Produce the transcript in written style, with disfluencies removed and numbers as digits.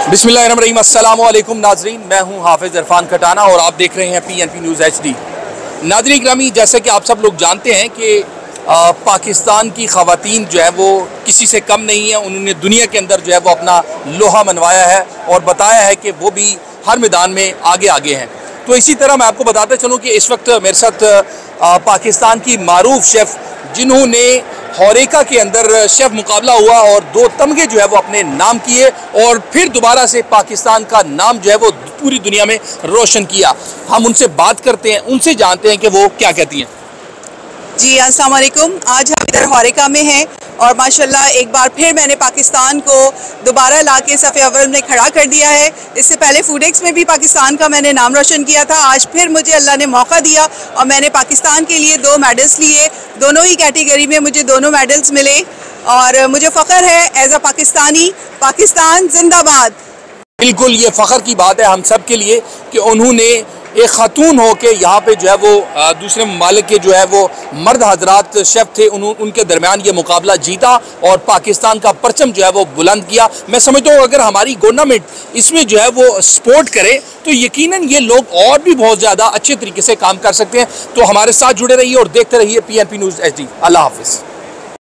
बिस्मिल्लाहिर्रहमानिर्रहीम। अस्सलाम वालेकुम नाजरीन, मैं हूं हाफिज़ इरफान खटाना और आप देख रहे हैं PNP न्यूज़ HD। नाजरीन ग्रामी, जैसे कि आप सब लोग जानते हैं कि पाकिस्तान की ख़वातीन जो है वो किसी से कम नहीं है। उन्होंने दुनिया के अंदर जो है वो अपना लोहा मनवाया है और बताया है कि वो भी हर मैदान में आगे आगे हैं। तो इसी तरह मैं आपको बताते चलूँ कि इस वक्त मेरे साथ पाकिस्तान की मारूफ शेफ़, जिन्होंने हौरेका के अंदर शेफ़ मुकाबला हुआ और 2 तमगे जो है वो अपने नाम किए और फिर दोबारा से पाकिस्तान का नाम जो है वो पूरी दुनिया में रोशन किया। हम उनसे बात करते हैं, उनसे जानते हैं कि वो क्या कहती हैं। जी अस्सलाम वालेकुम। आज हम इधर हौरेका में हैं और माशाल्लाह एक बार फिर मैंने पाकिस्तान को दोबारा लाके सफ़े अव्वल में खड़ा कर दिया है। इससे पहले फूडेक्स में भी पाकिस्तान का मैंने नाम रोशन किया था। आज फिर मुझे अल्लाह ने मौका दिया और मैंने पाकिस्तान के लिए 2 मेडल्स लिए। दोनों ही कैटेगरी में मुझे दोनों मेडल्स मिले और मुझे फ़ख्र है एज अ पाकिस्तानी। पाकिस्तान जिंदाबाद। बिल्कुल, ये फ़ख्र की बात है हम सब के लिए कि उन्होंने एक ख़ातून हो के यहाँ पे जो है वो दूसरे ममालिक के जो है वो मर्द हजरात शेफ़ थे, उनके दरमियान ये मुकाबला जीता और पाकिस्तान का परचम जो है वो बुलंद किया। मैं समझता हूँ अगर हमारी गवर्नमेंट इसमें जो है वो सपोर्ट करे तो यकीनन ये लोग और भी बहुत ज़्यादा अच्छे तरीके से काम कर सकते हैं। तो हमारे साथ जुड़े रहिए और देखते रहिए PNP न्यूज़ HD। अल्लाह हाफिज़।